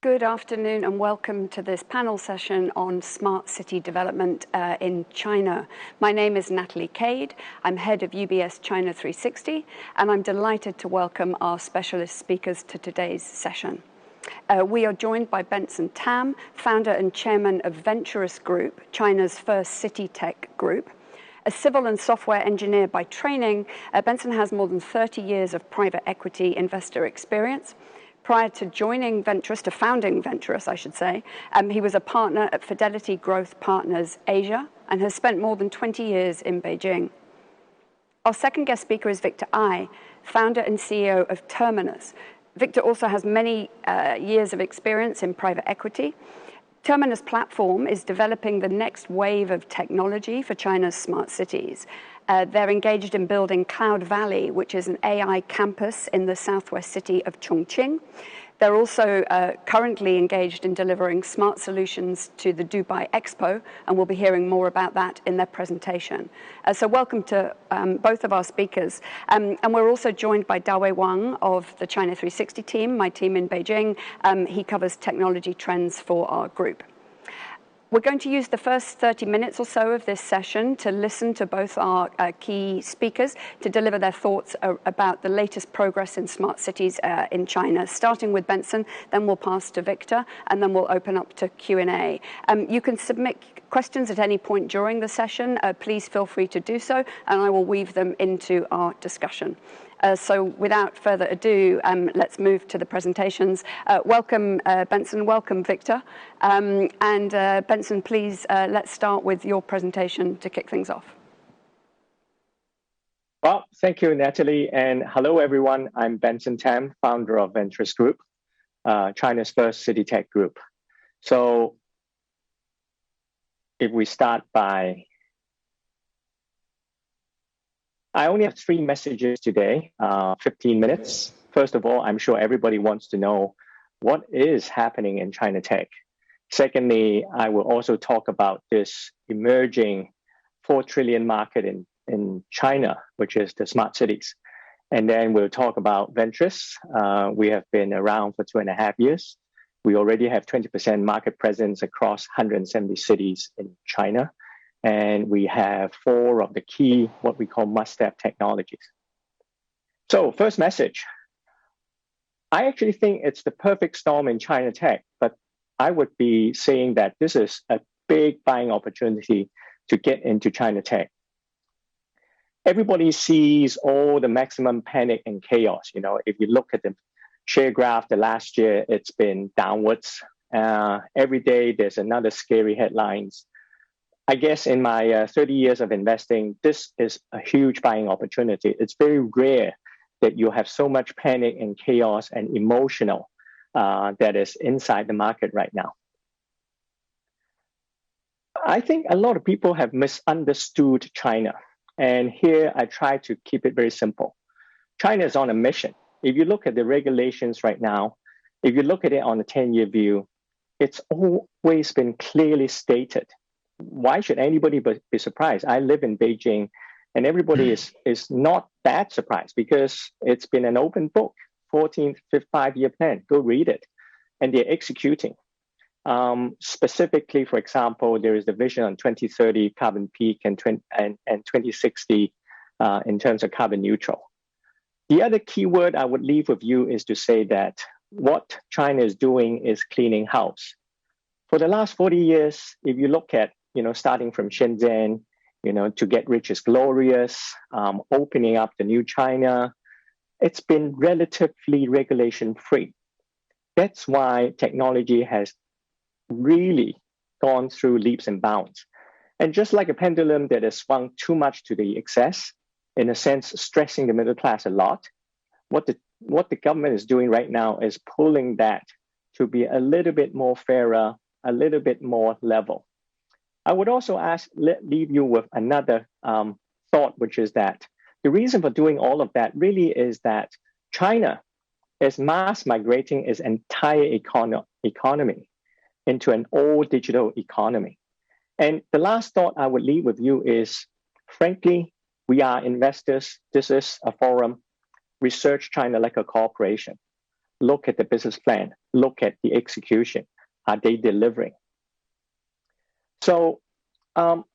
Good afternoon and welcome to this panel session on smart city development in China. My name is Natalie Cade. I'm head of UBS China 360, and I'm delighted to welcome our specialist speakers to today's session. We are joined by Benson Tam, founder and chairman of Venturous Group, China's first city tech group. A civil and software engineer by training, Benson has more than 30 years of private equity investor experience. Prior to joining Venturous, to founding Venturous, I should say, he was a partner at Fidelity Growth Partners Asia and has spent more than 20 years in Beijing. Our second guest speaker is Victor Ai, founder and CEO of Terminus. Victor also has many years of experience in private equity. Terminus platform is developing the next wave of technology for China's smart cities. They're engaged in building Cloud Valley, which is an AI campus in the southwest city of Chongqing. They're also currently engaged in delivering smart solutions to the Dubai Expo, and we'll be hearing more about that in their presentation. So welcome to both of our speakers. And we're also joined by Dawei Wang of the China 360 team, my team in Beijing. He covers technology trends for our group. We're going to use the first 30 minutes or so of this session to listen to both our key speakers to deliver their thoughts about the latest progress in smart cities in China, starting with Benson, then we'll pass to Victor, and then we'll open up to Q&A. You can submit questions at any point during the session. Please feel free to do so, and I will weave them into our discussion. So without further ado, let's move to the presentations. Welcome, Benson. Welcome, Victor. Benson, please, let's start with your presentation to kick things off. Well, thank you, Natalie. And hello, everyone. I'm Benson Tam, founder of Venturous Group, China's first city tech group. So if we start by... I only have 3 messages today, 15 minutes. First of all, I'm sure everybody wants to know what is happening in China tech. Secondly, I will also talk about this emerging 4 trillion market in China, which is the smart cities. And then we'll talk about Venturous. We have been around for 2.5 years. We already have 20% market presence across 170 cities in China. And we have 4 of the key, what we call must-have technologies. So first message, I actually think it's the perfect storm in China tech, but I would be saying that this is a big buying opportunity to get into China tech. Everybody sees all the maximum panic and chaos. You know, if you look at the share graph, the last year, it's been downwards. Every day, there's another scary headlines. I guess in my 30 years of investing, this is a huge buying opportunity. It's very rare that you have so much panic and chaos and emotional that is inside the market right now. I think a lot of people have misunderstood China. And here I try to keep it very simple. China is on a mission. If you look at the regulations right now, if you look at it on a 10-year view, it's always been clearly stated. Why should anybody be surprised? I live in Beijing, and everybody is not that surprised because it's been an open book, 14th, 5-year plan. Go read it. And they're executing. Specifically, for example, there is the vision on 2030 carbon peak and 2060 in terms of carbon neutral. The other key word I would leave with you is to say that what China is doing is cleaning house. For the last 40 years, if you look at starting from Shenzhen, to get rich is glorious, opening up the new China, it's been relatively regulation-free. That's why technology has really gone through leaps and bounds. And just like a pendulum that has swung too much to the excess, in a sense, stressing the middle class a lot, what the government is doing right now is pulling that to be a little bit more fairer, a little bit more level. I would also leave you with another thought, which is that the reason for doing all of that really is that China is mass migrating its entire economy into an all-digital economy. And the last thought I would leave with you is, frankly, we are investors. This is a forum. Research China like a corporation. look at the business plan, look at the execution. Are they delivering? So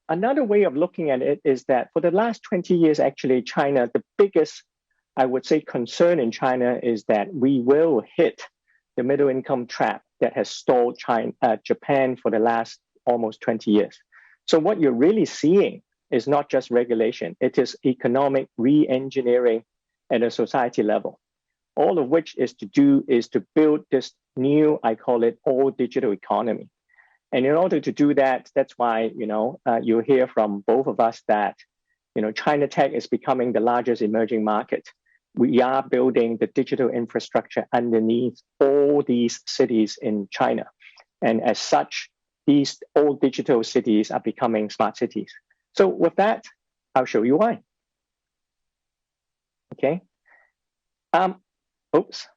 another way of looking at it is that for the last 20 years, actually, China, the biggest, I would say, concern in China is that we will hit the middle income trap that has stalled Japan for the last almost 20 years. So what you're really seeing is not just regulation, it is economic re-engineering at a society level. All of which is to build this new, I call it, all digital economy. And in order to do that, that's why, you hear from both of us that, China tech is becoming the largest emerging market. We are building the digital infrastructure underneath all these cities in China. And as such, these all digital cities are becoming smart cities. So with that, I'll show you why. Okay. Oops.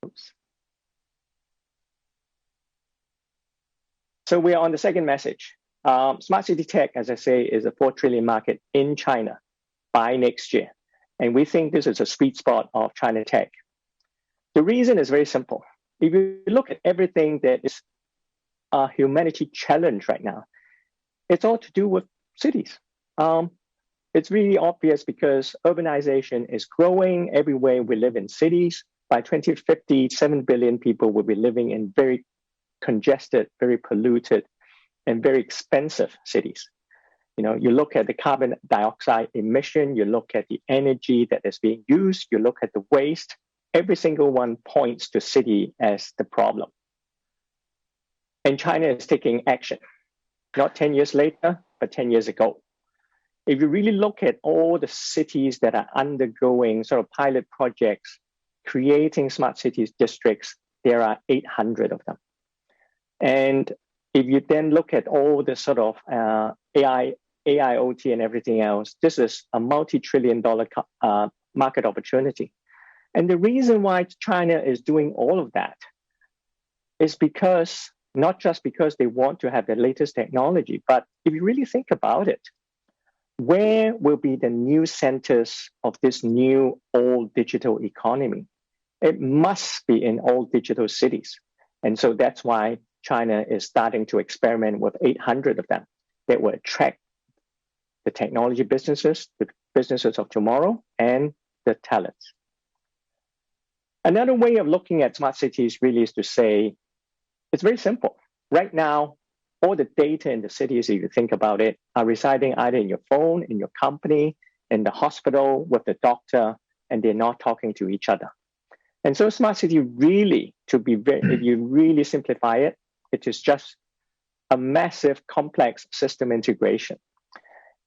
Oops. So we are on the second message. Smart city tech, as I say, is a 4 trillion market in China by next year. And we think this is a sweet spot of China tech. The reason is very simple. If you look at everything that is a humanity challenge right now, it's all to do with cities. It's really obvious because urbanization is growing everywhere. We live in cities. By 2050, 7 billion people will be living in very congested, very polluted, and very expensive cities. You look at the carbon dioxide emission, you look at the energy that is being used, you look at the waste, every single one points to city as the problem. And China is taking action, not 10 years later, but 10 years ago. If you really look at all the cities that are undergoing sort of pilot projects, creating smart cities districts, there are 800 of them. And if you then look at all the sort of AIoT and everything else, this is a multi-trillion-dollar market opportunity. And the reason why China is doing all of that is because, not just because they want to have the latest technology, but if you really think about it, where will be the new centers of this new all digital economy? It must be in all digital cities. And so that's why China is starting to experiment with 800 of them that will attract the technology businesses, the businesses of tomorrow, and the talents. Another way of looking at smart cities really is to say, it's very simple. Right now, all the data in the cities, if you think about it, are residing either in your phone, in your company, in the hospital, with the doctor, and they're not talking to each other. And so smart city really, if you really simplify it, it is just a massive complex system integration.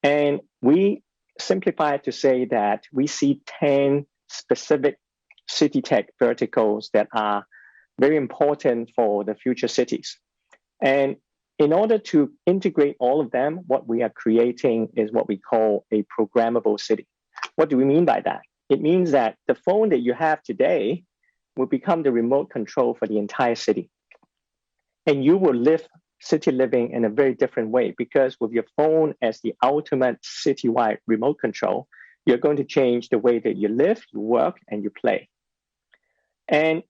And we simplify it to say that we see 10 specific city tech verticals that are very important for the future cities. And in order to integrate all of them, what we are creating is what we call a programmable city. What do we mean by that? It means that the phone that you have today will become the remote control for the entire city. And you will live city living in a very different way because with your phone as the ultimate citywide remote control, you're going to change the way that you live, you work, and you play. And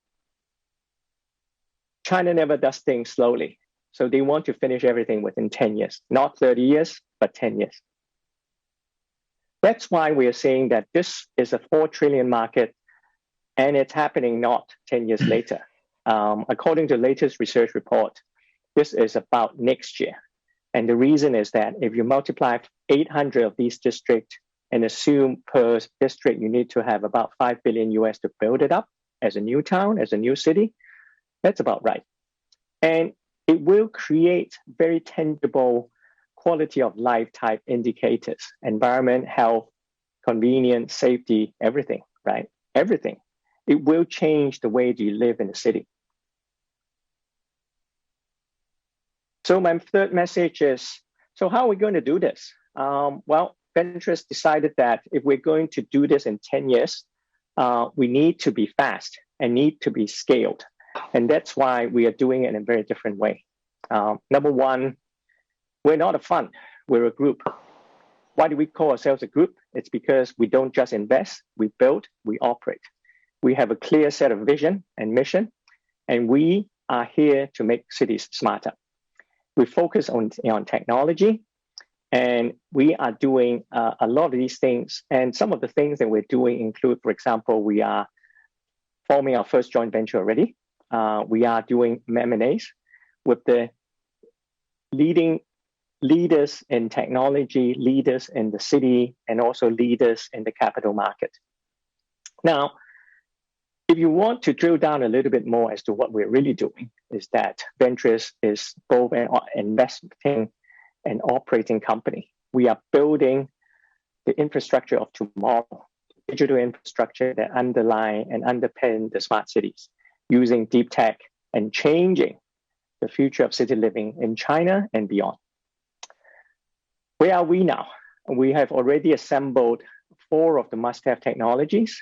China never does things slowly. So they want to finish everything within 10 years, not 30 years, but 10 years. That's why we are saying that this is a 4 trillion market and it's happening not 10 years later. According to the latest research report, this is about next year. And the reason is that if you multiply 800 of these districts and assume per district, you need to have about 5 billion US to build it up as a new town, as a new city, that's about right. And it will create very tangible quality of life type indicators, environment, health, convenience, safety, everything, right? Everything. It will change the way you live in the city. So my third message is, so how are we going to do this? Well, Venturous decided that if we're going to do this in 10 years, we need to be fast and need to be scaled. And that's why we are doing it in a very different way. Number one, we're not a fund, we're a group. Why do we call ourselves a group? It's because we don't just invest, we build, we operate. We have a clear set of vision and mission, and we are here to make cities smarter. We focus on technology, and we are doing a lot of these things. And some of the things that we're doing include, for example, we are forming our first joint venture already. We are doing M&As with the leading leaders in technology, leaders in the city, and also leaders in the capital market. Now, if you want to drill down a little bit more as to what we're really doing, is that Venturous is both an investing and operating company. We are building the infrastructure of tomorrow, digital infrastructure that underlie and underpin the smart cities, using deep tech and changing the future of city living in China and beyond. Where are we now? We have already assembled 4 of the must-have technologies.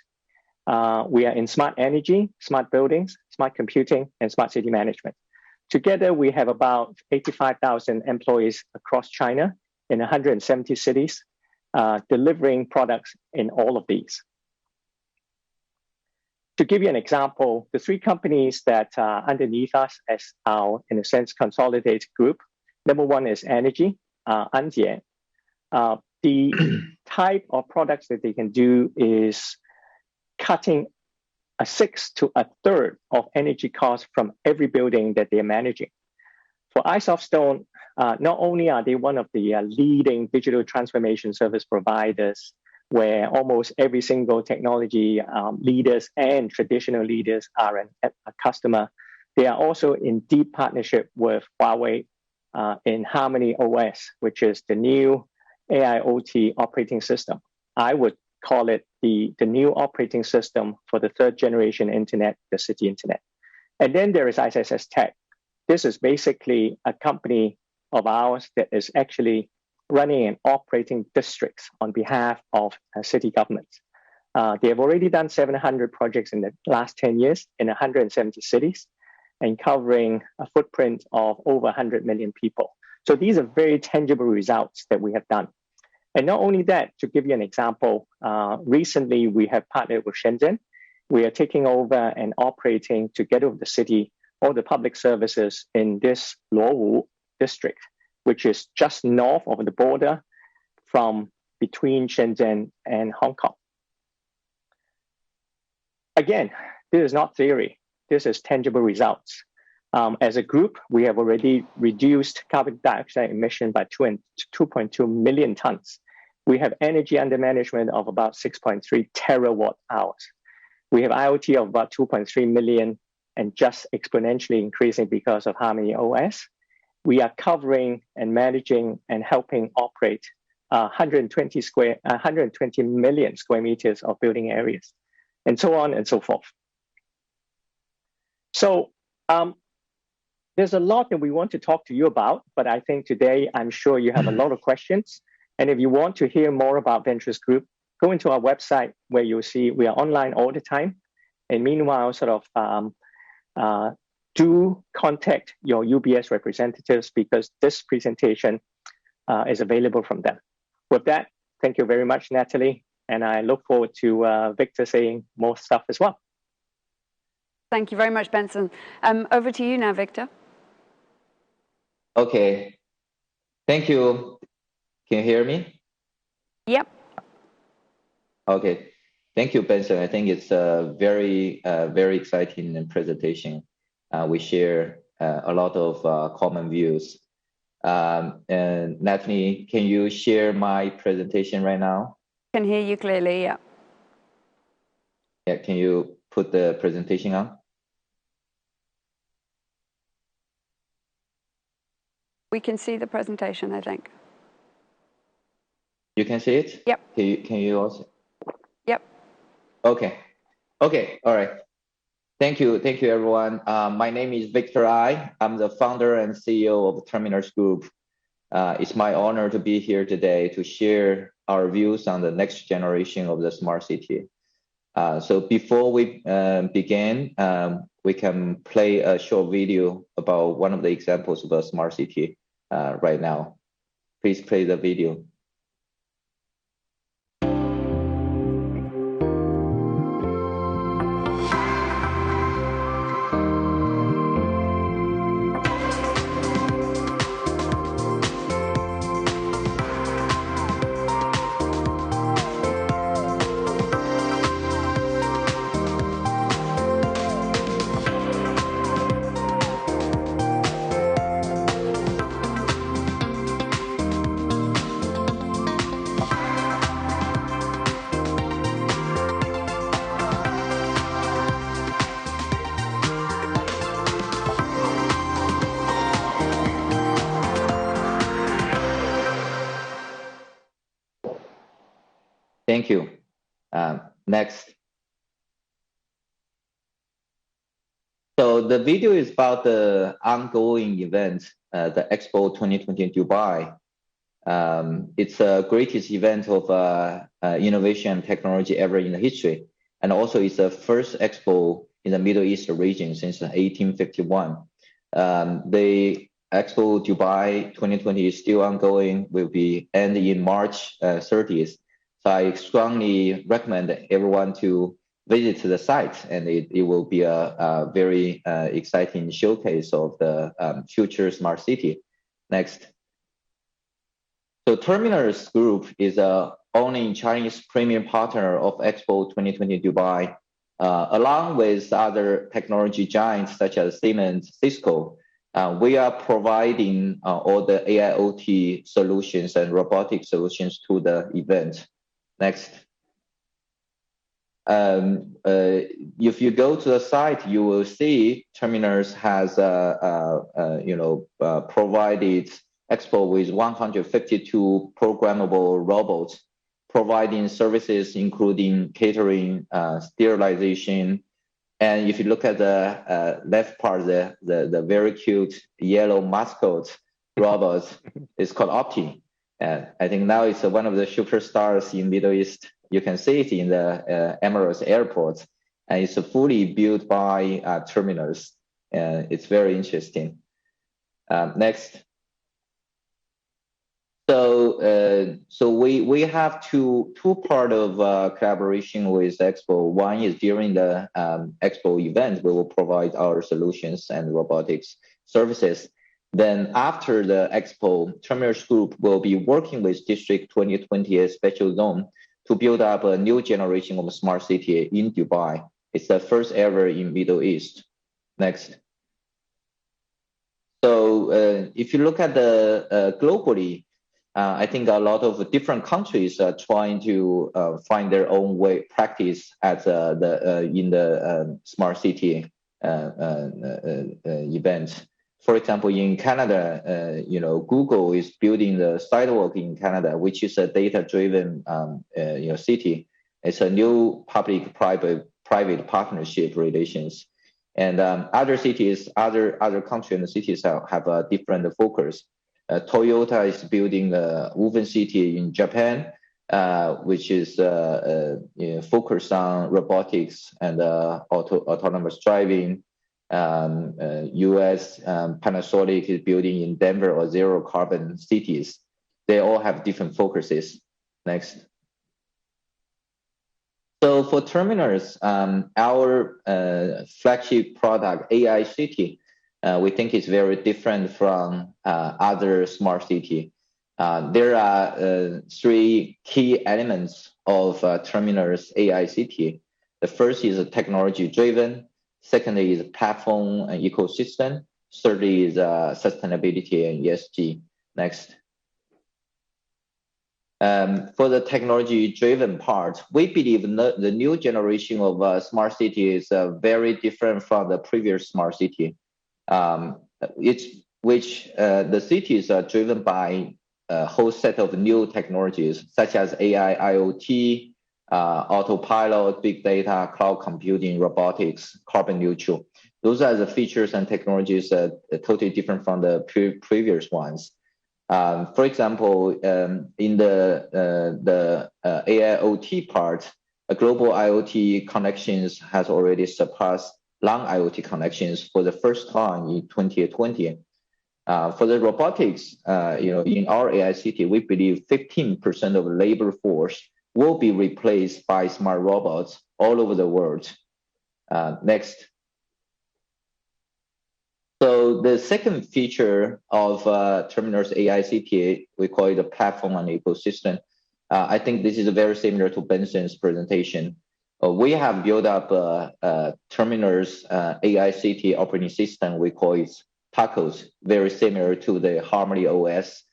We are in smart energy, smart buildings, smart computing, and smart city management. Together, we have about 85,000 employees across China in 170 cities, delivering products in all of these. To give you an example, the 3 companies that are underneath us as our, in a sense, consolidated group. Number 1 is energy, Anjie. The type of products that they can do is cutting a 1/6 to a 1/3 of energy costs from every building that they're managing. For iSoftStone, not only are they one of the leading digital transformation service providers, where almost every single technology leaders and traditional leaders are a customer, they are also in deep partnership with Dawei in Harmony OS, which is the new AIoT operating system. I would call it the new operating system for the 3rd generation internet, the city internet. And then there is ISS Tech. This is basically a company of ours that is actually running and operating districts on behalf of city governments. They have already done 700 projects in the last 10 years in 170 cities and covering a footprint of over 100 million people. So these are very tangible results that we have done. And not only that, to give you an example, recently we have partnered with Shenzhen. We are taking over and operating together with the city all the public services in this Luowu district, which is just north of the border from between Shenzhen and Hong Kong. Again, this is not theory. This is tangible results. As a group, we have already reduced carbon dioxide emission by 2.2 million tons. We have energy under management of about 6.3 terawatt hours. We have IoT of about 2.3 million and just exponentially increasing because of Harmony OS. We are covering and managing and helping operate 120 million square meters of building areas, and so on and so forth. So there's a lot that we want to talk to you about, but I think today I'm sure you have a lot of questions. And if you want to hear more about Venturous Group, go into our website where you'll see we are online all the time. And meanwhile, do contact your UBS representatives because this presentation is available from them. With that, thank you very much, Natalie. And I look forward to Victor saying more stuff as well. Thank you very much, Benson. Over to you now, Victor. Okay. Thank you. Can you hear me? Yep. Okay. Thank you, Benson. I think it's a very exciting presentation. We share a lot of common views. And Natalie, can you share my presentation right now? Can hear you clearly, yeah. Yeah, can you put the presentation on? We can see the presentation, I think. You can see it? Yep. Can you also? Yep. Okay. Okay. All right. Thank you. Thank you, everyone. My name is Victor Ai. I'm the founder and CEO of Terminus Group. It's my honor to be here today to share our views on the next generation of the smart city. So before we begin, we can play a short video about one of the examples of a smart city right now. Please play the video. Thank you. Next. So the video is about the ongoing event, the Expo 2020 in Dubai. It's the greatest event of innovation and technology ever in the history. And also it's the first Expo in the Middle East region since 1851. The Expo Dubai 2020 is still ongoing, will be ending in March 30th. So I strongly recommend everyone to visit the site, and it will be a very exciting showcase of the future smart city. Next. So Terminus Group is a only Chinese premium partner of Expo 2020 Dubai, along with other technology giants such as Siemens, Cisco. We are providing all the AIoT solutions and robotic solutions to the event. Next. If you go to the site, you will see Terminus has provided Expo with 152 programmable robots, providing services including catering, sterilization, and if you look at the left part, the very cute yellow mascot robot is called Opti. And I think now it's one of the superstars in Middle East. You can see it in the Emirates Airport, and it's fully built by Terminus. It's very interesting. Next. So we have two part of collaboration with Expo. One is during the Expo event, we will provide our solutions and robotics services. Then after the Expo, Terminus Group will be working with District 2020 Special Zone to build up a new generation of smart city in Dubai. It's the first ever in Middle East. Next. So if you look at the globally, I think a lot of different countries are trying to find their own way practice at in the smart city event. For example, in Canada, Google is building the sidewalk in Canada, which is a data-driven city. It's a new public-private partnership relations, and other cities, other countries and cities have a different focus. Toyota is building a woven city in Japan, which is focused on robotics and autonomous driving. US Panasonic is building in Denver or zero carbon cities. They all have different focuses. Next. So for Terminus, our flagship product, AI City, we think it's very different from other smart city. There are three key elements of Terminus AI City. The first is technology driven. Secondly is platform and ecosystem. Thirdly is sustainability and ESG. Next. For the technology-driven part, we believe the new generation of smart city is very different from the previous smart city. The cities are driven by a whole set of new technologies such as AI, IoT, autopilot, big data, cloud computing, robotics, carbon neutral. Those are the features and technologies totally different from the previous ones. For example, in the AIoT part, a global IoT connections has already surpassed long IoT connections for the first time in 2020. For the robotics, in our AI city, we believe 15% of labor force will be replaced by smart robots all over the world. Next. So the second feature of Terminus AI City, we call it a platform and ecosystem. I think this is very similar to Benson's presentation. We have built up a Terminus AI City operating system. We call it Tacos, very similar to the Harmony OS,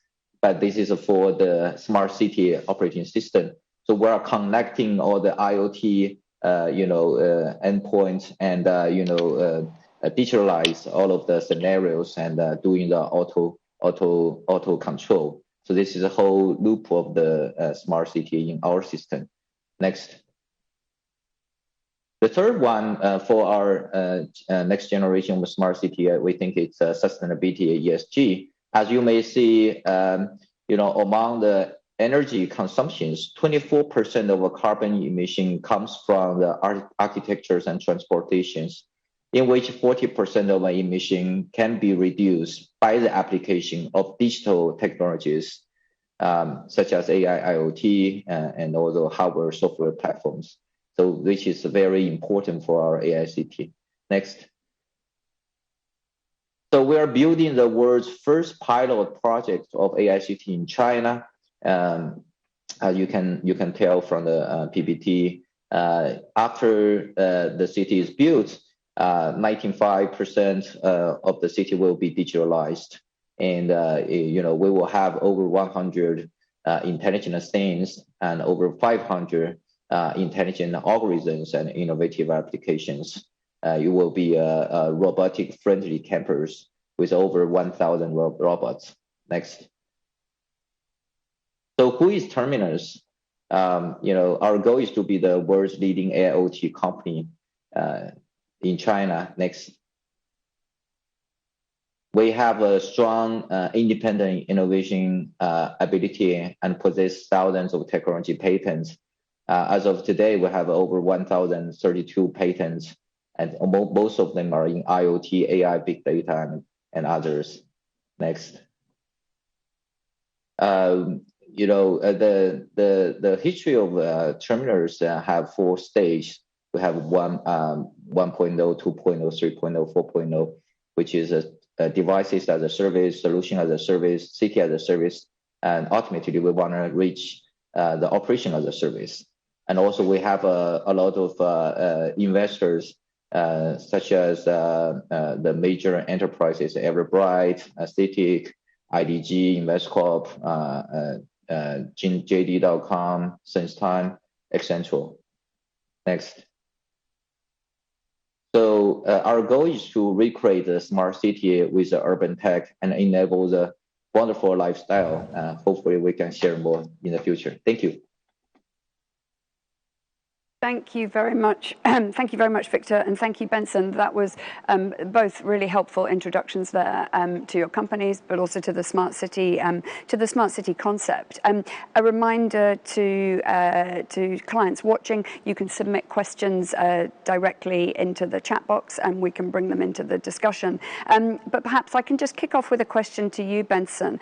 but this is for the smart city operating system. So we're connecting all the IoT, endpoints and digitalize all of the scenarios and doing the auto control. So this is a whole loop of the smart city in our system. Next. The third one for our next generation of smart city, we think it's sustainability, ESG. As you may see, among the energy consumptions, 24% of carbon emission comes from the architectures and transportations, in which 40% of emission can be reduced by the application of digital technologies, such as AI, IoT, and also hardware, software platforms. So which is very important for our AICT. Next. So we are building the world's first pilot project of AICT in China. As you can tell from the PPT, after the city is built, 95% of the city will be digitalized, and we will have over 100 intelligent things and over 500 intelligent algorithms and innovative applications. It will be a robotic-friendly campus with over 1,000 robots. Next. So who is Terminus? Our goal is to be the world's leading AIoT company in China. Next. We have a strong independent innovation ability and possess thousands of technology patents. As of today, we have over 1,032 patents, and most of them are in IoT, AI, big data, and others. Next. The history of Terminus have 4 stages. We have 1.0, 2.0, 3.0, 4.0, which is devices as a service, solution as a service, city as a service, and ultimately we want to reach the operation as a service. And also we have a lot of investors, such as the major enterprises, Everbright, CITIC, IDG, InvestCorp, JD.com, SenseTime, etc. Next. So our goal is to recreate the smart city with the urban tech and enable the wonderful lifestyle. Hopefully we can share more in the future. Thank you. Thank you very much. Thank you very much, Victor, and thank you, Benson. That was both really helpful introductions there to your companies, but also to the smart city concept. A reminder to clients watching: you can submit questions directly into the chat box, and we can bring them into the discussion. But perhaps I can just kick off with a question to you, Benson.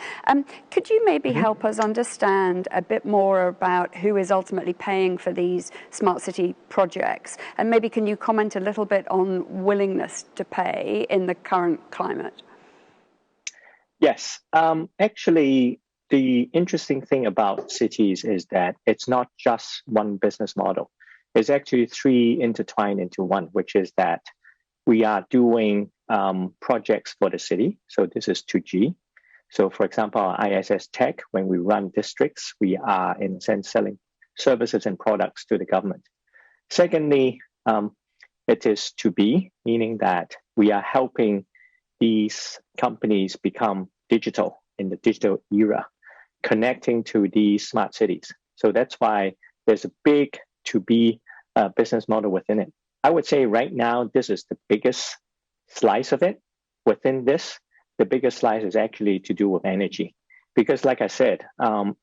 Could you maybe help us understand a bit more about who is ultimately paying for these smart city projects, and maybe can you comment a little bit on willingness to pay in the current climate? Yes, actually the interesting thing about cities is that it's not just one business model. It's actually 3 intertwined into one, which is that we are doing projects for the city. So this is 2G. So for example, our ISS Tech, when we run districts, we are in a sense selling services and products to the government. Secondly, it is to be, meaning that we are helping these companies become digital in the digital era, connecting to these smart cities. So that's why there's a big to be business model within it. I would say right now, this is the biggest slice of it. Within this, the biggest slice is actually to do with energy. Because like I said,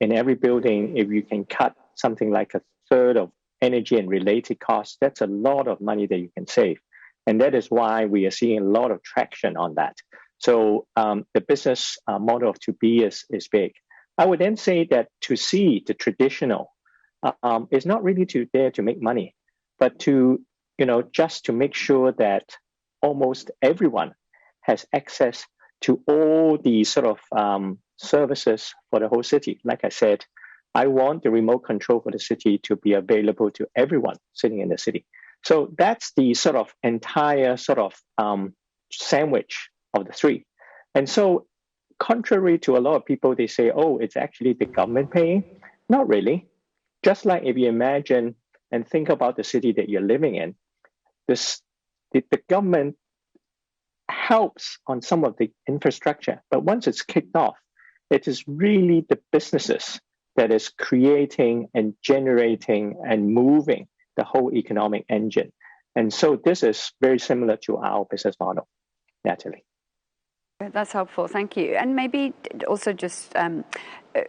in every building, if you can cut something like a third of energy and related costs, that's a lot of money that you can save. And that is why we are seeing a lot of traction on that. So the business model of to be is big. I would then say that to C, the traditional, is not really there to make money, but to, just to make sure that almost everyone has access to all the sort of services for the whole city. Like I said, I want the remote control for the city to be available to everyone sitting in the city. So that's the sort of entire sort of sandwich of the 3. And so contrary to a lot of people, they say, oh, it's actually the government paying. Not really. Just like if you imagine and think about the city that you're living in, the government helps on some of the infrastructure. But once it's kicked off, it is really the businesses that is creating and generating and moving the whole economic engine. And so this is very similar to our business model, Natalie. That's helpful, thank you. And maybe also just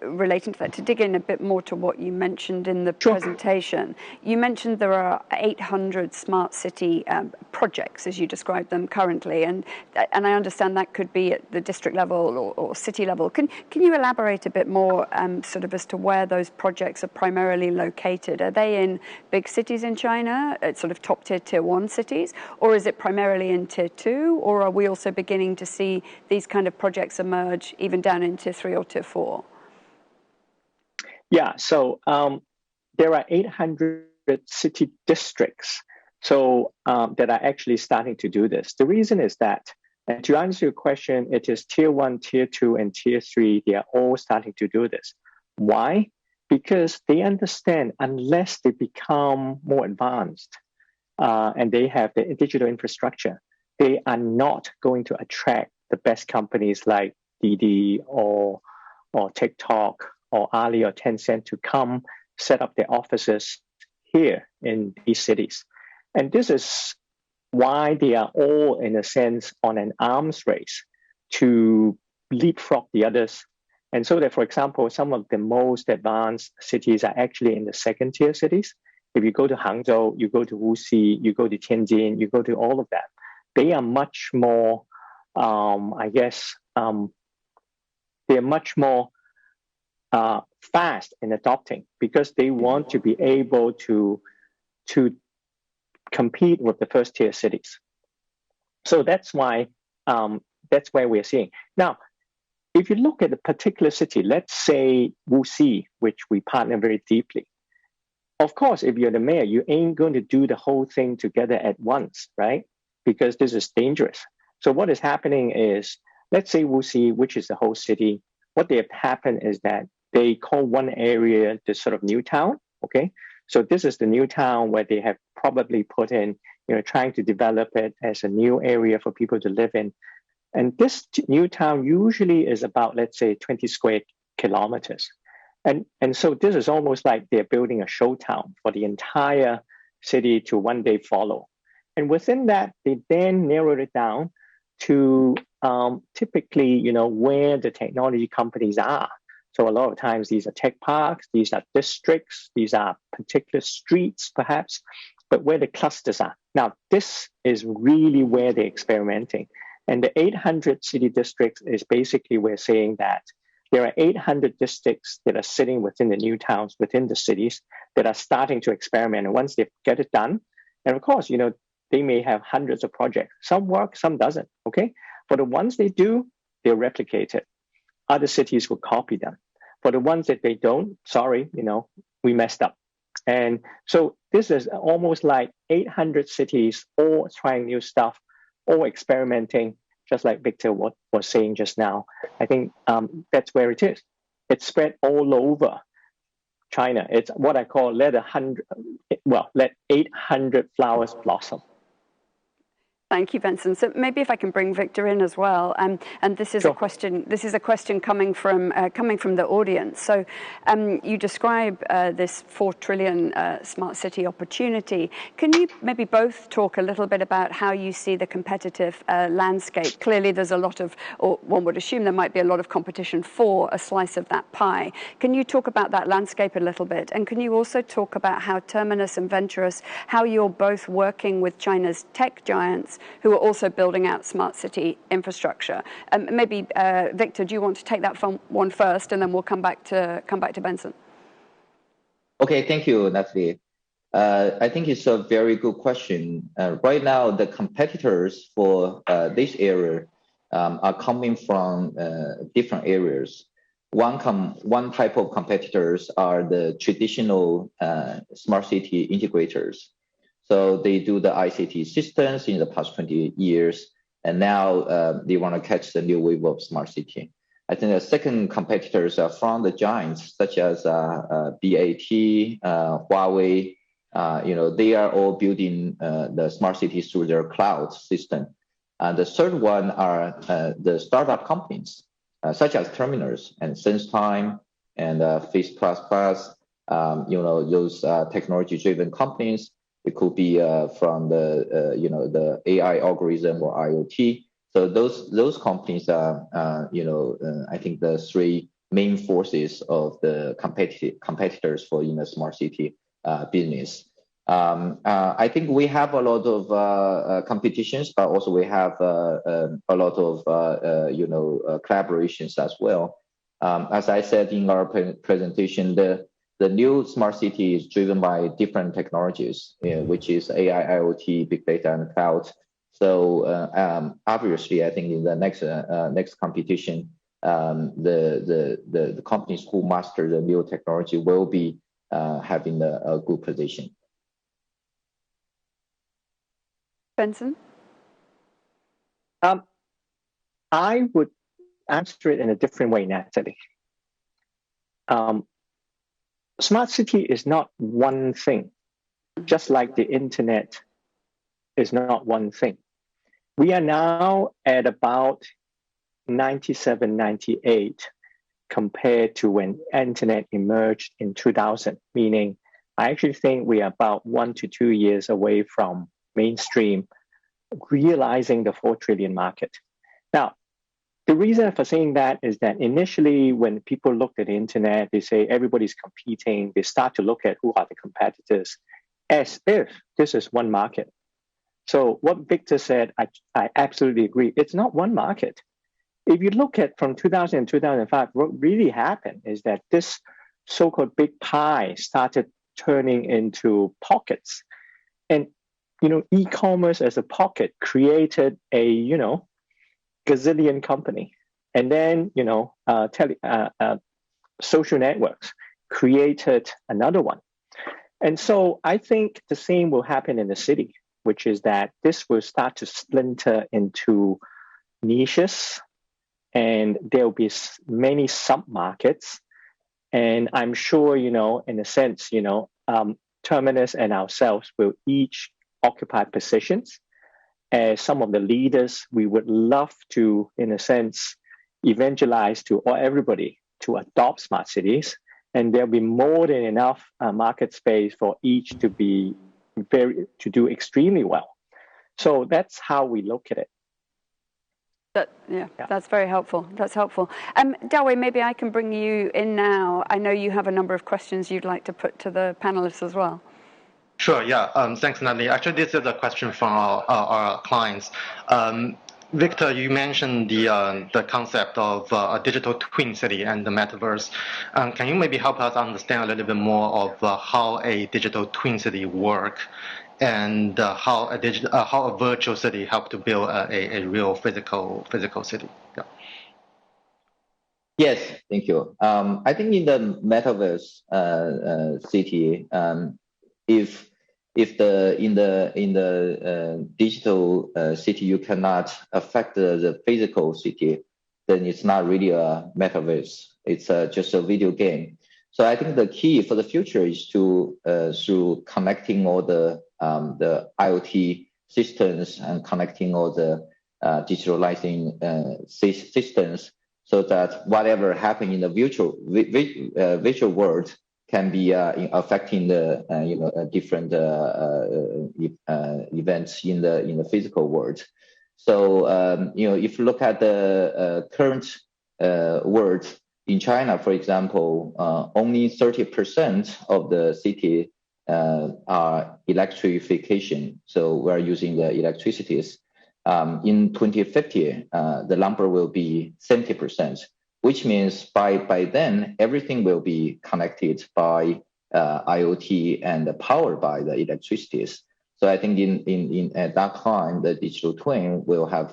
relating to that, to dig in a bit more to what you mentioned in the presentation. You mentioned there are 800 smart city projects, as you describe them currently, and I understand that could be at the district level or city level. Can you elaborate a bit more sort of as to where those projects are primarily located? Are they in big cities in China, sort of top tier, tier 1 cities, or is it primarily in tier 2, or are we also beginning to see these kind of projects emerge even down in tier 3 or tier 4? Yeah, so there are 800 city districts that are actually starting to do this. The reason is that, and to answer your question, it is tier 1, tier 2, and tier 3, they are all starting to do this. Why? Because they understand unless they become more advanced and they have the digital infrastructure, they are not going to attract the best companies like Didi or TikTok or Ali or Tencent to come set up their offices here in these cities. And this is why they are all, in a sense, on an arms race to leapfrog the others. And so that, for example, some of the most advanced cities are actually in the second tier cities. If you go to Hangzhou, you go to Wuxi, you go to Tianjin, you go to all of that, they are much more, they're much more fast in adopting because they want to be able to compete with the first tier cities. So that's why that's where we're seeing. Now, if you look at a particular city, let's say Wuxi, which we partner very deeply. Of course, if you're the mayor, you ain't going to do the whole thing together at once, right? Because this is dangerous. So what is happening is, let's say Wuxi, which is the whole city, what they have happened is that they call one area the sort of new town, okay? So this is the new town where they have probably put in, trying to develop it as a new area for people to live in. And this new town usually is about, let's say, 20 square kilometers. And so this is almost like they're building a show town for the entire city to one day follow. And within that, they then narrowed it down to typically, where the technology companies are. So a lot of times these are tech parks, these are districts, these are particular streets perhaps, but where the clusters are. Now, this is really where they're experimenting. And the 800 city districts is basically we're saying that there are 800 districts that are sitting within the new towns, within the cities that are starting to experiment. And once they get it done, and of course, they may have hundreds of projects. Some work, some doesn't, okay? For the ones they do, they'll replicate it. Other cities will copy them. For the ones that they don't, sorry, we messed up. And so this is almost like 800 cities all trying new stuff, all experimenting, just like Victor was saying just now. I think that's where it is. It's spread all over China. It's what I call let 800 flowers blossom. Thank you, Benson. So maybe if I can bring Victor in as well, and this is a question. This is a question coming from the audience. So you describe this 4 trillion smart city opportunity. Can you maybe both talk a little bit about how you see the competitive landscape? Clearly, there's a lot of, or one would assume there might be a lot of competition for a slice of that pie. Can you talk about that landscape a little bit? And can you also talk about how Terminus and Venturous, how you're both working with China's tech giants who are also building out smart city infrastructure? Maybe Victor, do you want to take that one first, and then we'll come back to Benson? Okay, thank you, Natalie. I think it's a very good question. Right now, the competitors for this area are coming from different areas. One type of competitors are the traditional smart city integrators. So they do the ICT systems in the past 20 years, and now they want to catch the new wave of smart city. I think the second competitors are from the giants such as BAT, Huawei. They are all building the smart cities through their cloud system. And the third one are the startup companies such as Terminus and SenseTime and Face++, those technology-driven companies. It could be from the AI algorithm or IoT. So those companies are, I think the three main forces of the competitors for in the smart city business. I think we have a lot of competitions, but also we have a lot of collaborations as well. As I said in our presentation, the new smart city is driven by different technologies, which is AI, IoT, big data, and cloud. So obviously, I think in the next competition, the companies who master the new technology will be having a good position. Benson? I would answer it in a different way, Natalie. Smart city is not one thing, just like the internet is not one thing. We are now at about 97, 98 compared to when internet emerged in 2000, meaning I actually think we are about 1 to 2 years away from mainstream realizing the 4 trillion market. Now, the reason for saying that is that initially when people looked at the internet, they say everybody's competing. They start to look at who are the competitors as if this is one market. So what Victor said, I absolutely agree. It's not one market. If you look at from 2000 and 2005, what really happened is that this so-called big pie started turning into pockets. And, e-commerce as a pocket created a, gazillion company. And then, social networks created another one. And so I think the same will happen in the city, which is that this will start to splinter into niches, and there will be many sub-markets. And I'm sure, in a sense, Terminus and ourselves will each occupy positions. As some of the leaders, we would love to, in a sense, evangelize to everybody to adopt smart cities. And there'll be more than enough market space for each to do extremely well. So that's how we look at it. Yeah, that's very helpful. That's helpful. Dawei, maybe I can bring you in now. I know you have a number of questions you'd like to put to the panelists as well. Sure, yeah. Thanks, Natalie. Actually, this is a question from our clients. Victor, you mentioned the concept of a digital twin city and the metaverse. Can you maybe help us understand a little bit more of how a digital twin city works and how a virtual city helps to build a real physical city? Yeah. Yes, thank you. I think in the metaverse city, if in the digital city you cannot affect the physical city, then it's not really a metaverse. It's just a video game. So I think the key for the future is to through connecting all the IoT systems and connecting all the digitalizing systems, so that whatever happened in the virtual world can be affecting the different events in the physical world. So if you look at the current world in China, for example, only 30% of the city are electrification. So we're using the electricities. In 2050, the number will be 70%. Which means by then, everything will be connected by IoT and powered by the electricities. So I think at that time, the digital twin will have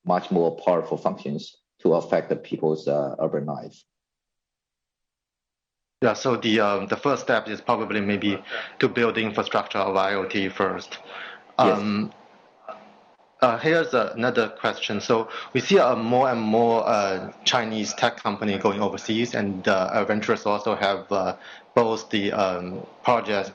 much more powerful functions to affect the people's urban life. Yeah, so the first step is probably maybe to build the infrastructure of IoT first. Yes. Here's another question. So we see more and more Chinese tech company going overseas, and Venturous also have both the projects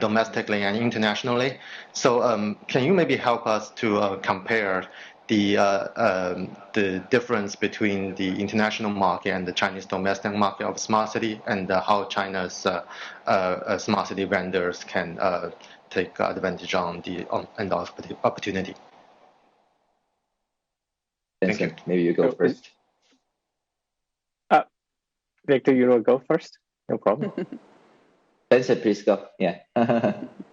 domestically and internationally. So can you maybe help us to compare the difference between the international market and the Chinese domestic market of smart city, and how China's smart city vendors can take advantage on the opportunity. Thank you. Maybe you go first. Victor, you will go first. No problem. Benson, please go. Yeah,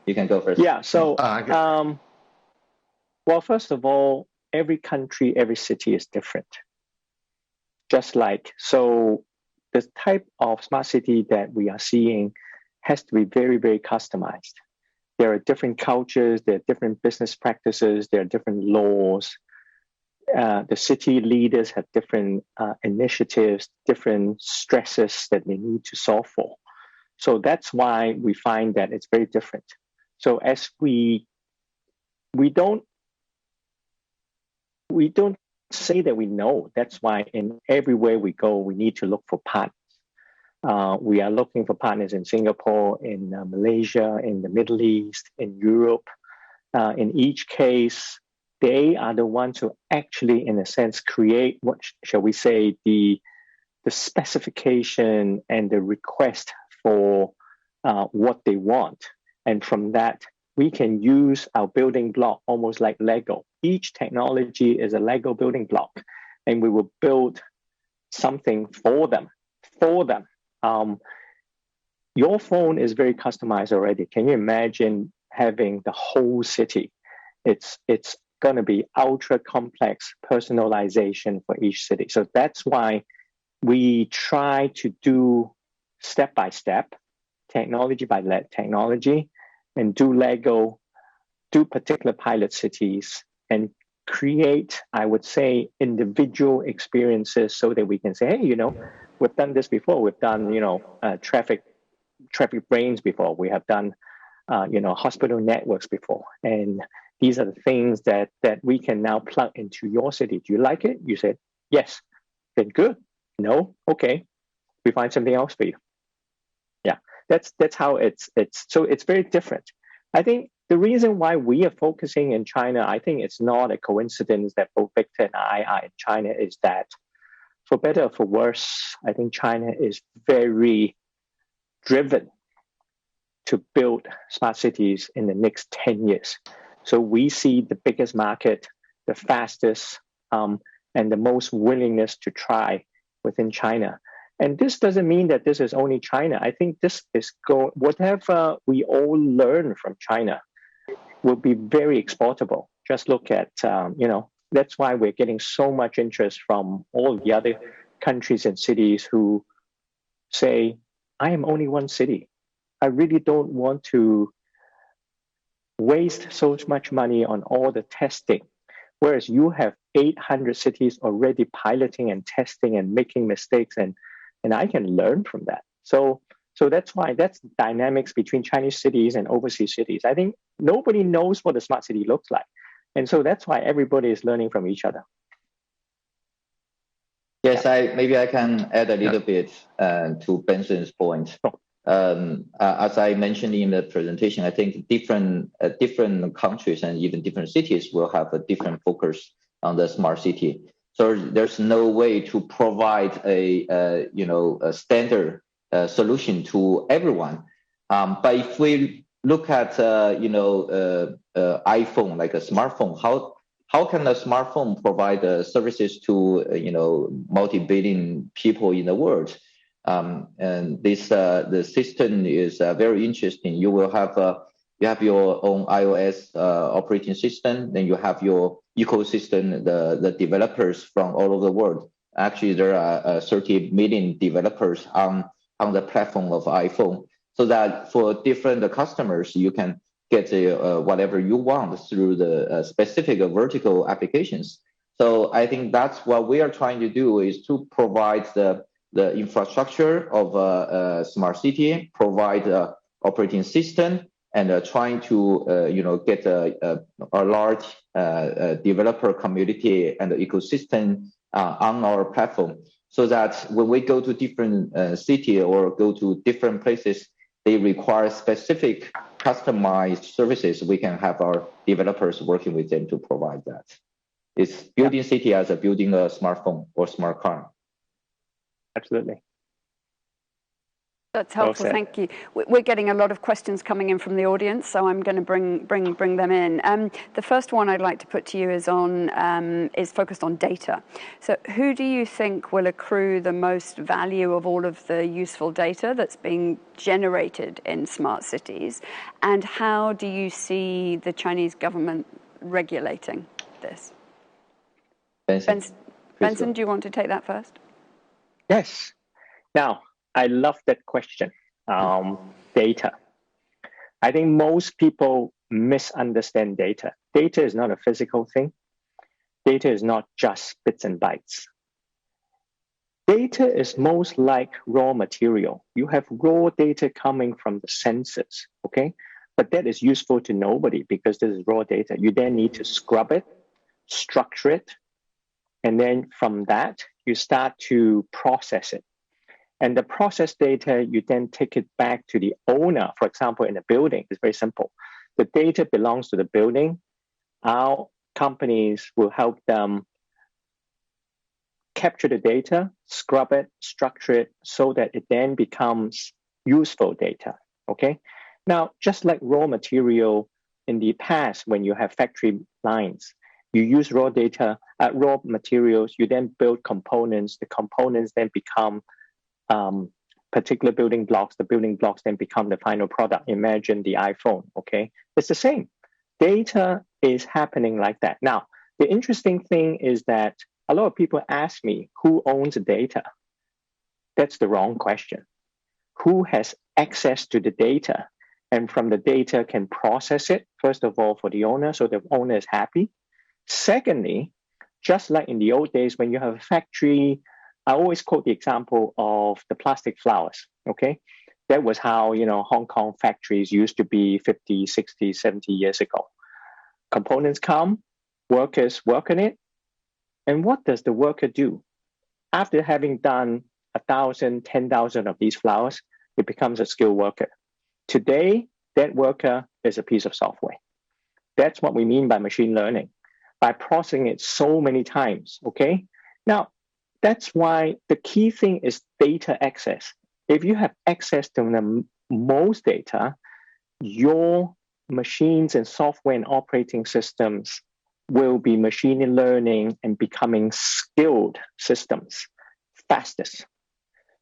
you can go first. Yeah. So, well, first of all, every country, every city is different. Just like, so the type of smart city that we are seeing has to be very, very customized. There are different cultures, there are different business practices, there are different laws. The city leaders have different initiatives, different stresses that they need to solve for. So that's why we find that it's very different. So as we don't say that we know. That's why in everywhere we go, we need to look for partners. We are looking for partners in Singapore, in Malaysia, in the Middle East, in Europe. In each case, they are the ones who actually, in a sense, create what shall we say the specification and the request for what they want, and from that we can use our building block almost like Lego. Each technology is a Lego building block, and we will build something for them. Your phone is very customized already. Can you imagine having the whole city? It's going to be ultra complex personalization for each city. So that's why we try to do step by step, technology by technology, and do Lego, do particular pilot cities, and create, I would say, individual experiences so that we can say, hey, we've done this before. We've done, traffic brains before. We have done, hospital networks before. And these are the things that we can now plug into your city. Do you like it? You said, yes. Then good. No? Okay. We find something else for you. Yeah, that's how it's so it's very different. I think the reason why we are focusing in China, I think it's not a coincidence that both Victor and I are in China, is that for better or for worse, I think China is very driven to build smart cities in the next 10 years. So we see the biggest market, the fastest, and the most willingness to try within China. And this doesn't mean that this is only China. I think this is whatever we all learn from China will be very exportable. Just look at, that's why we're getting so much interest from all the other countries and cities who say, I am only one city. I really don't want to waste so much money on all the testing. Whereas you have 800 cities already piloting and testing and making mistakes, and I can learn from that. So that's why that's the dynamics between Chinese cities and overseas cities. I think nobody knows what a smart city looks like. And so that's why everybody is learning from each other. Yes, maybe I can add a little bit to Benson's point. As I mentioned in the presentation, I think different countries and even different cities will have a different focus on the smart city. So there's no way to provide a standard solution to everyone. But if we look at iPhone, like a smartphone, how can a smartphone provide services to multi-billion people in the world? And this the system is very interesting. You will have you have your own iOS operating system, then you have your ecosystem, the developers from all over the world. Actually, there are 30 million developers on the platform of iPhone, so that for different customers, you can get whatever you want through the specific vertical applications. So I think that's what we are trying to do, is to provide the infrastructure of a smart city, provide a operating system, and trying to get a large developer community and ecosystem on our platform, so that when we go to different city or go to different places, they require specific customized services. We can have our developers working with them to provide that. It's building city as a building a smartphone or smart car. Absolutely. That's helpful, thank you. We're getting a lot of questions coming in from the audience, so I'm going to bring them in. The first one I'd like to put to you is focused on data. So who do you think will accrue the most value of all of the useful data that's being generated in smart cities? And how do you see the Chinese government regulating this? Benson, do you want to take that first? Yes. Now, I love that question. Data. I think most people misunderstand data. Data is not a physical thing. Data is not just bits and bytes. Data is most like raw material. You have raw data coming from the sensors, okay? But that is useful to nobody because this is raw data. You then need to scrub it, structure it, and then from that, you start to process it. And the process data, you then take it back to the owner. For example, in a building, it's very simple. The data belongs to the building. Our companies will help them capture the data, scrub it, structure it, so that it then becomes useful data, okay? Now, just like raw material in the past, when you have factory lines, you use raw data, raw materials, you then build components. The components then become particular building blocks. The building blocks then become the final product. Imagine the iPhone, okay? It's the same. Data is happening like that. Now, the interesting thing is that a lot of people ask me, who owns the data? That's the wrong question. Who has access to the data and from the data can process it, first of all, for the owner, so the owner is happy. Secondly, just like in the old days, when you have a factory, I always quote the example of the plastic flowers, okay? That was how, Hong Kong factories used to be 50, 60, 70 years ago. Components come, workers work on it, and what does the worker do? After having done 1,000, 10,000 of these flowers, it becomes a skilled worker. Today, that worker is a piece of software. That's what we mean by machine learning, by processing it so many times, okay? Now, that's why the key thing is data access. If you have access to the most data, your machines and software and operating systems will be machine learning and becoming skilled systems fastest.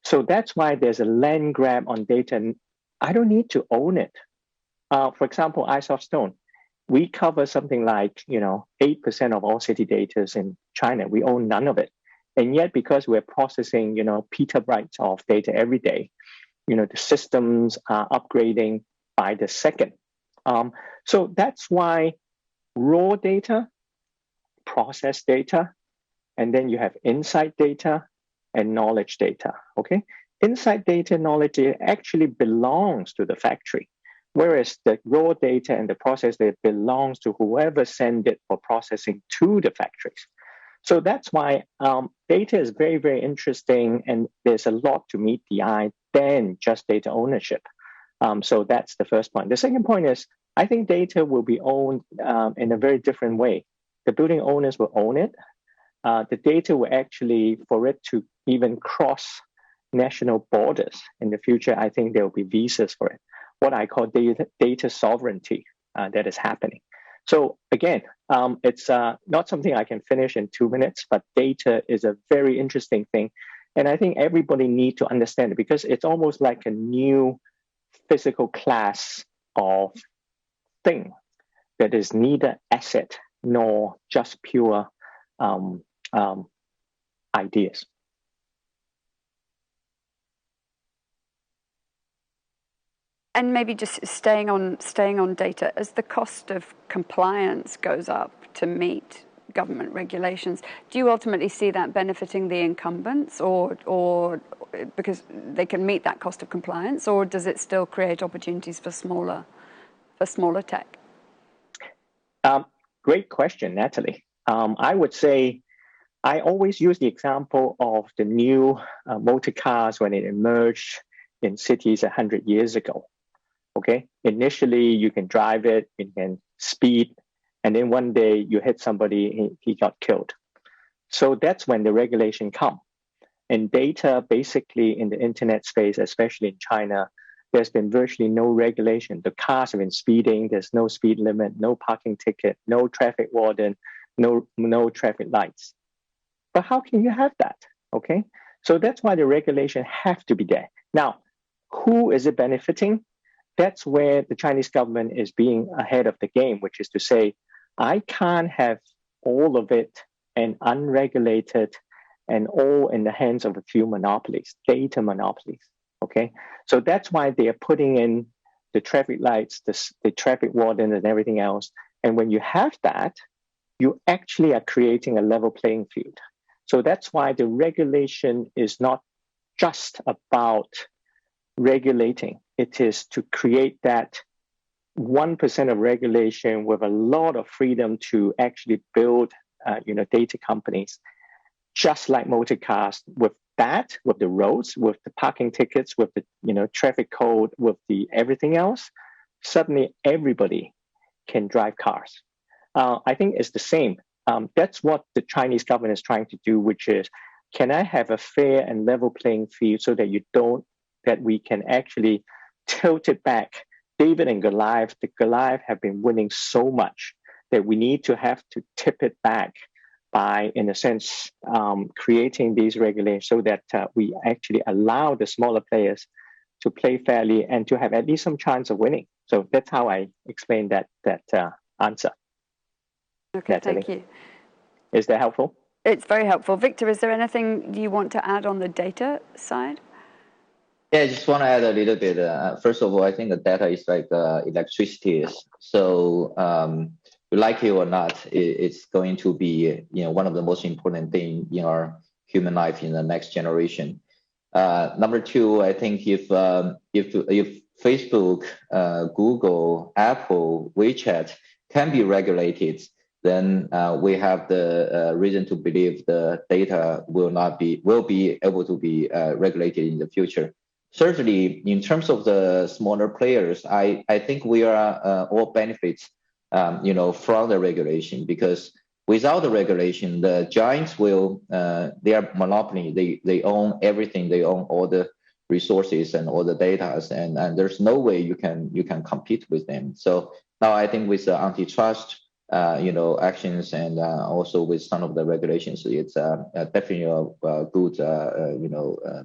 So that's why there's a land grab on data. And I don't need to own it. For example, Stone, we cover something like 8% of all city data in China. We own none of it. And yet, because we're processing, petabytes of data every day, the systems are upgrading by the second. So that's why raw data, process data, and then you have insight data and knowledge data, okay? Insight data, knowledge data actually belongs to the factory, whereas the raw data and the process data belongs to whoever sent it for processing to the factories. So that's why data is very, very interesting, and there's a lot to meet the eye than just data ownership. So that's the first point. The second point is, I think data will be owned in a very different way. The building owners will own it. The data will actually, for it to even cross national borders in the future, I think there will be visas for it. What I call data sovereignty that is happening. So again, it's not something I can finish in 2 minutes, but data is a very interesting thing. And I think everybody needs to understand it because it's almost like a new physical class of thing that is neither asset nor just pure ideas. And maybe just staying on data, as the cost of compliance goes up to meet government regulations, do you ultimately see that benefiting the incumbents, or because they can meet that cost of compliance, or does it still create opportunities for smaller tech? Great question, Natalie. I would say I always use the example of the new motor cars when it emerged in cities 100 years ago. Okay, initially you can drive it, you can speed, and then one day you hit somebody, he got killed. So that's when the regulation come. And data, basically in the internet space, especially in China, there's been virtually no regulation. The cars have been speeding. There's no speed limit, no parking ticket, no traffic warden, no traffic lights. But how can you have that? Okay, so that's why the regulation have to be there. Now, who is it benefiting? That's where the Chinese government is being ahead of the game, which is to say, I can't have all of it and unregulated and all in the hands of a few monopolies, data monopolies. Okay, so that's why they are putting in the traffic lights, the traffic warden, and everything else. And when you have that, you actually are creating a level playing field. So that's why the regulation is not just about regulating. It is to create that 1% of regulation with a lot of freedom to actually build, data companies, just like motor cars. With that, with the roads, with the parking tickets, with the traffic code, with the everything else, suddenly everybody can drive cars. I think it's the same. That's what the Chinese government is trying to do, which is, can I have a fair and level playing field so that we can actually tilt it back? David and Goliath, the Goliath have been winning so much that we need to have to tip it back by, in a sense, creating these regulations so that we actually allow the smaller players to play fairly and to have at least some chance of winning. So that's how I explain that answer. Okay, Natalie. thank you. Is that helpful? It's very helpful. Victor, is there anything you want to add on the data side? Yeah, I just want to add a little bit. First of all, I think the data is like electricity is. So like it or not, it's going to be one of the most important things in our human life in the next generation. Number two, I think if Facebook, Google, Apple, WeChat can be regulated, then we have the reason to believe the data will be able to be regulated in the future. Certainly, in terms of the smaller players, I think we are all benefits, from the regulation, because without the regulation, the giants they are monopoly. They own everything. They own all the resources and all the data, and there's no way you can compete with them. So now I think with the antitrust, actions and also with some of the regulations, it's definitely a good,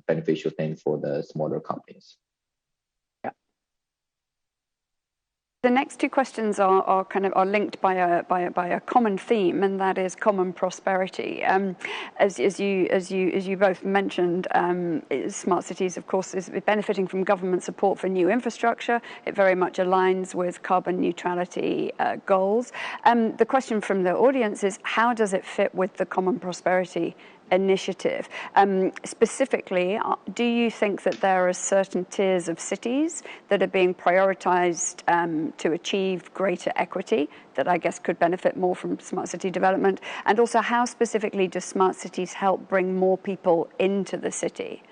beneficial thing for the smaller companies. Yeah. The next two questions are linked by a common theme, and that is common prosperity. As you both mentioned, smart cities, of course, is benefiting from government support for new infrastructure. It very much aligns with carbon neutrality goals. The question from the audience is, how does it fit with the common prosperity initiative? Specifically, do you think that there are certain tiers of cities that are being prioritized to achieve greater equity that I guess could benefit more from smart city development? And also, how specifically do smart cities help bring more people into the city,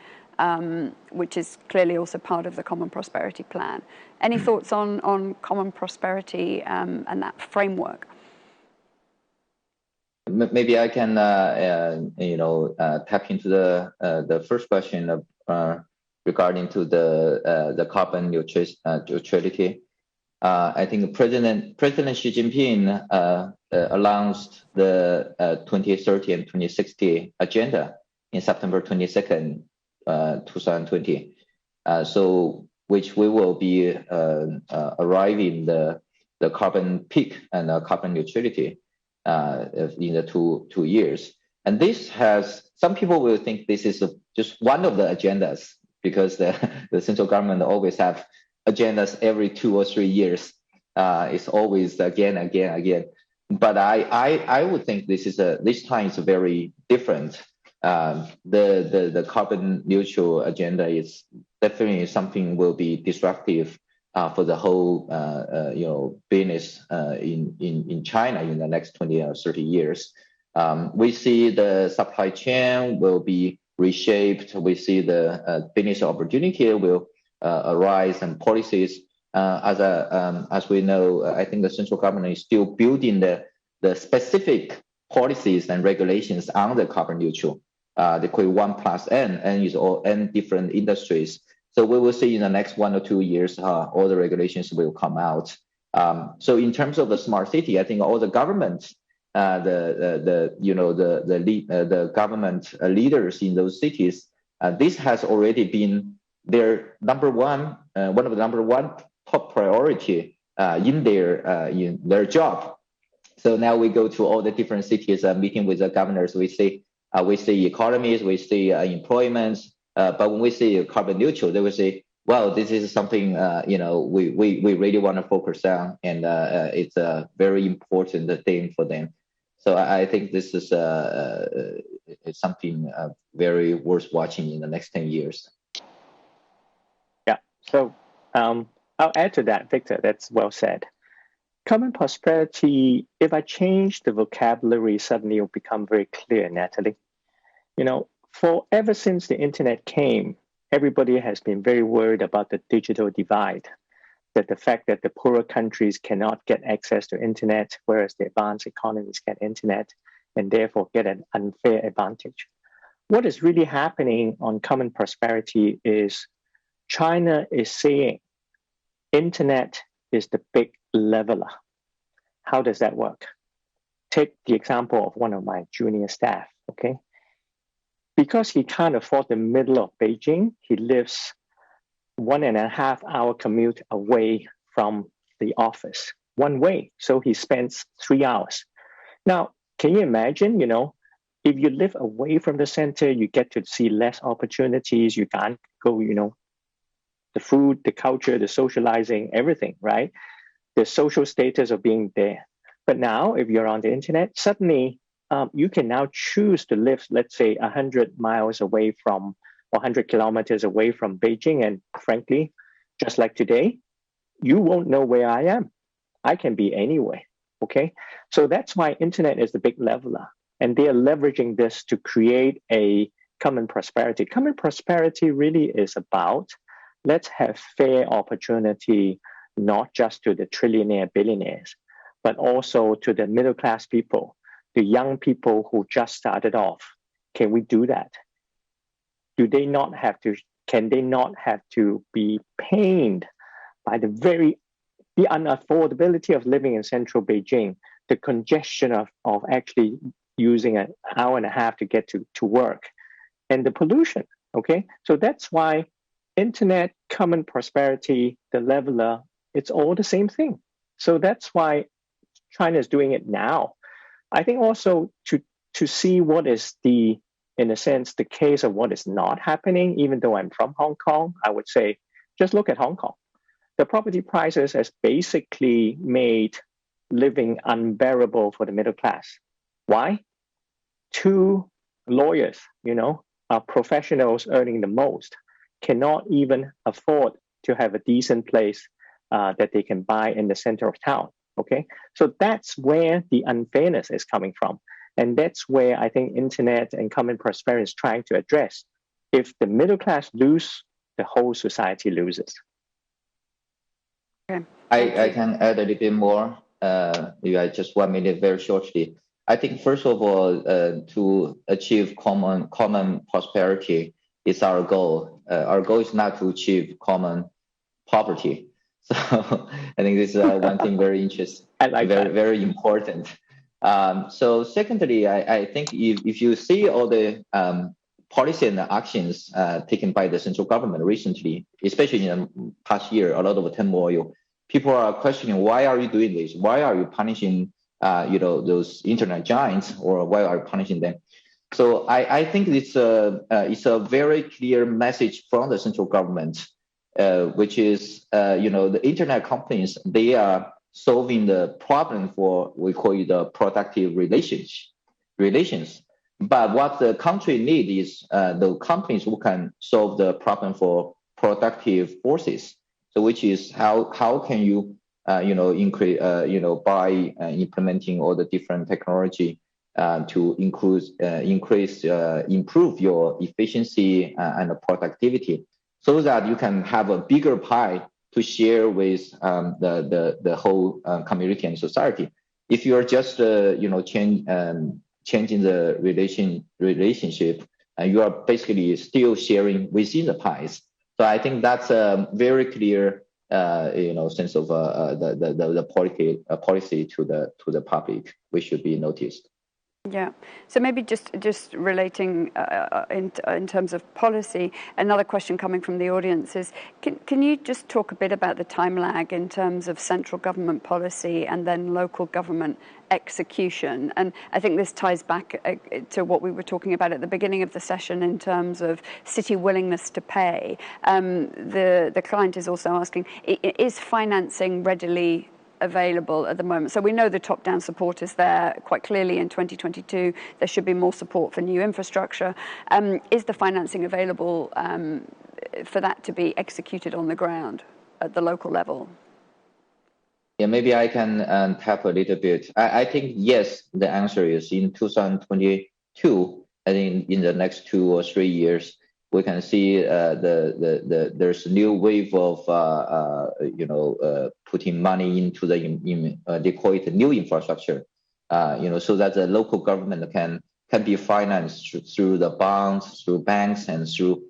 which is clearly also part of the common prosperity plan? Any thoughts on common prosperity and that framework? Maybe I can, tap into the first question of regarding to the carbon neutrality. I think President Xi Jinping announced the 2030 and 2060 agenda in September 22nd, 2020. So which we will be arriving the carbon peak and carbon neutrality in the two years. And this has, some people will think this is just one of the agendas, because the central government always have agendas every 2 or 3 years. It's always again. But I would think this time is very different. The carbon neutral agenda is definitely something will be disruptive for the whole business in China in the next 20 or 30 years. We see the supply chain will be reshaped. We see the business opportunity will arise, and policies as we know, I think the central government is still building the specific policies and regulations on the carbon neutral. They call it 1+N, N is all N different industries. So we will see in the next 1 or 2 years, all the regulations will come out. So in terms of the smart city, I think all the governments, the government leaders in those cities, this has already been their one of the number one top priority in their job. So now we go to all the different cities, meeting with the governors. We see economies, we see employment, but when we see carbon neutral, they will say, well, this is something we really want to focus on, and it's a very important thing for them. So I think this is it's something very worth watching in the next 10 years. Yeah. So I'll add to that, Victor. That's well said. Common prosperity, if I change the vocabulary, suddenly it will become very clear, Natalie. Ever since the internet came, everybody has been very worried about the digital divide, that the fact that the poorer countries cannot get access to internet, whereas the advanced economies get internet and therefore get an unfair advantage. What is really happening on common prosperity is China is saying internet is the big leveler. How does that work? Take the example of one of my junior staff, okay? Because he can't afford the middle of Beijing, he lives 1.5 hour commute away from the office, one way. So he spends 3 hours. Now, can you imagine, if you live away from the center, you get to see less opportunities. You can't go, the food, the culture, the socializing, everything, right? The social status of being there. But now, if you're on the internet, suddenly you can now choose to live, let's say, 100 miles away from, or 100 kilometers away from Beijing. And frankly, just like today, you won't know where I am. I can be anywhere, okay? So that's why internet is the big leveler. And they are leveraging this to create a common prosperity. Common prosperity really is about, let's have fair opportunity, not just to the trillionaire billionaires, but also to the middle class people, the young people who just started off. Can we do that? Can they not have to be pained by the unaffordability of living in central Beijing, the congestion of actually using an hour and a half to get to work, and the pollution, okay? So that's why internet, common prosperity, the leveler, it's all the same thing. So that's why China is doing it now. I think also to see what is in a sense, the case of what is not happening, even though I'm from Hong Kong, I would say, just look at Hong Kong. The property prices has basically made living unbearable for the middle class. Why? 2 lawyers, professionals earning the most, cannot even afford to have a decent place that they can buy in the center of town, okay? So that's where the unfairness is coming from. And that's where I think internet and common prosperity is trying to address. If the middle class lose, the whole society loses. Okay. I can add a little bit more. Just 1 minute, very shortly. I think first of all, to achieve common prosperity is our goal. Our goal is not to achieve common poverty. So I think this is one thing very interesting, very important. So secondly, I think if you see all the policy and actions taken by the central government recently, especially in the past year, a lot of turmoil, people are questioning, why are you doing this? Why are you punishing those internet giants, or why are you punishing them? So I think it's a very clear message from the central government, which is the internet companies, they are solving the problem for, we call it the productive relations. But what the country needs is the companies who can solve the problem for productive forces. So which is how can you increase by implementing all the different technology to improve your efficiency and productivity, so that you can have a bigger pie to share with the whole community and society. If you are just changing the relationship, and you are basically still sharing within the pies. So I think that's a very clear sense of the policy to the public, which should be noticed. Yeah. So maybe just relating in terms of policy, another question coming from the audience is, can you just talk a bit about the time lag in terms of central government policy and then local government execution? And I think this ties back to what we were talking about at the beginning of the session in terms of city willingness to pay. The client is also asking, is financing readily available at the moment? So we know the top-down support is there quite clearly in 2022. There should be more support for new infrastructure. Is the financing available for that to be executed on the ground at the local level? Yeah, maybe I can tap a little bit. I think yes, the answer is in 2022. I think in the next 2 or 3 years, we can see there's a new wave of putting money into they call it the new infrastructure, so that the local government can be financed through the bonds, through banks, and through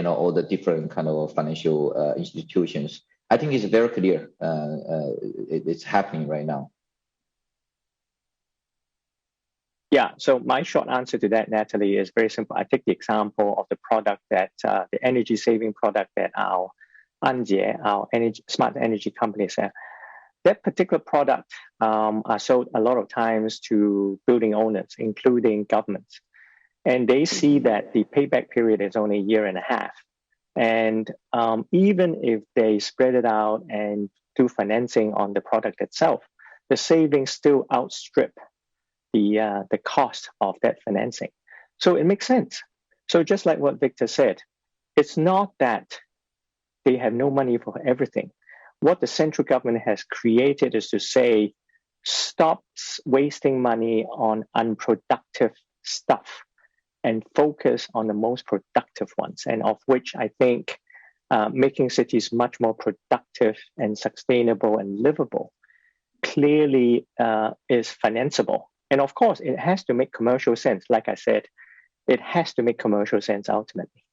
all the different kind of financial institutions. I think it's very clear. It's happening right now. Yeah, so my short answer to that, Natalie, is very simple. I take the example of the product that, the energy saving product that our Anjie, our smart energy companies have. That particular product are sold a lot of times to building owners, including governments. And they see that the payback period is only 1.5 years. And even if they spread it out and do financing on the product itself, the savings still outstrip the cost of that financing. So it makes sense. So just like what Victor said, it's not that they have no money for everything. What the central government has created is to say, stop wasting money on unproductive stuff and focus on the most productive ones, and of which I think making cities much more productive and sustainable and livable clearly is financeable. And of course, it has to make commercial sense. Like I said, it has to make commercial sense ultimately.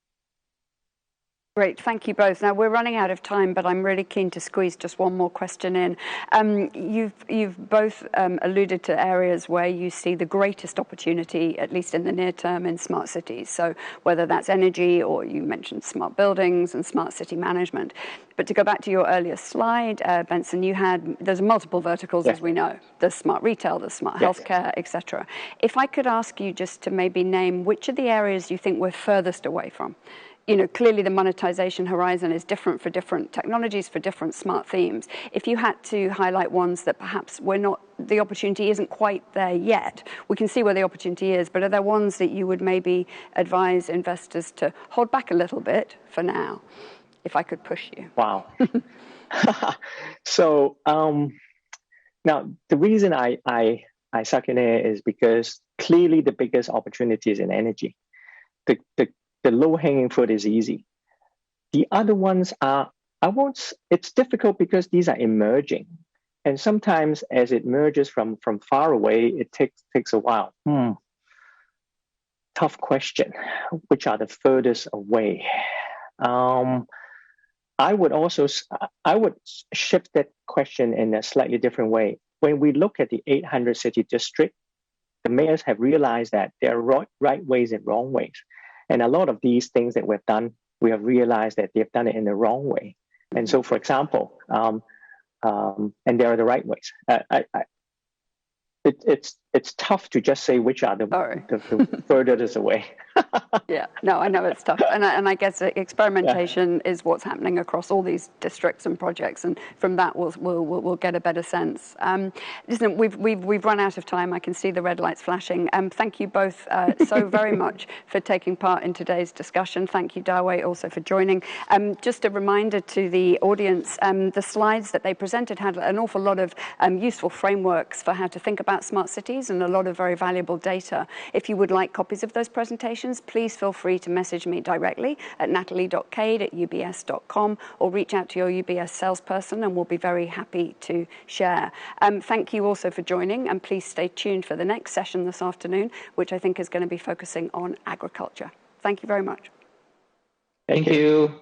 Great, thank you both. Now we're running out of time, but I'm really keen to squeeze just one more question in. You've both alluded to areas where you see the greatest opportunity, at least in the near term, in smart cities. So whether that's energy, or you mentioned smart buildings and smart city management. But to go back to your earlier slide, Benson, there's multiple verticals, yes, as we know. There's smart retail, there's smart healthcare, etc. If I could ask you just to maybe name which of the areas you think we're furthest away from. Clearly the monetization horizon is different for different technologies, for different smart themes. If you had to highlight ones that perhaps the opportunity isn't quite there yet, we can see where the opportunity is, but are there ones that you would maybe advise investors to hold back a little bit for now, if I could push you? Wow. So now the reason I suck in air is because clearly the biggest opportunity is in energy. The low-hanging fruit is easy. The other ones are, it's difficult because these are emerging. And sometimes as it merges from far away, it takes a while. Tough question. Which are the furthest away? I would shift that question in a slightly different way. When we look at the 800 city district, the mayors have realized that there are right ways and wrong ways. And a lot of these things that we've done, we have realized that they've done it in the wrong way. And so, for example, and there are the right ways. It's tough to just say which are the furthest away. Yeah, no, I know it's tough, and I guess experimentation is what's happening across all these districts and projects, and from that we'll get a better sense. Listen, we've run out of time. I can see the red lights flashing. Thank you both so very much for taking part in today's discussion. Thank you, Dawei, also for joining. Just a reminder to the audience: the slides that they presented had an awful lot of useful frameworks for how to think about smart cities. stories and a lot of very valuable data. If you would like copies of those presentations, please feel free to message me directly at natalie.cade@ubs.com or reach out to your UBS salesperson and we'll be very happy to share. Thank you also for joining, and please stay tuned for the next session this afternoon, which I think is going to be focusing on agriculture. Thank you very much. Thank you.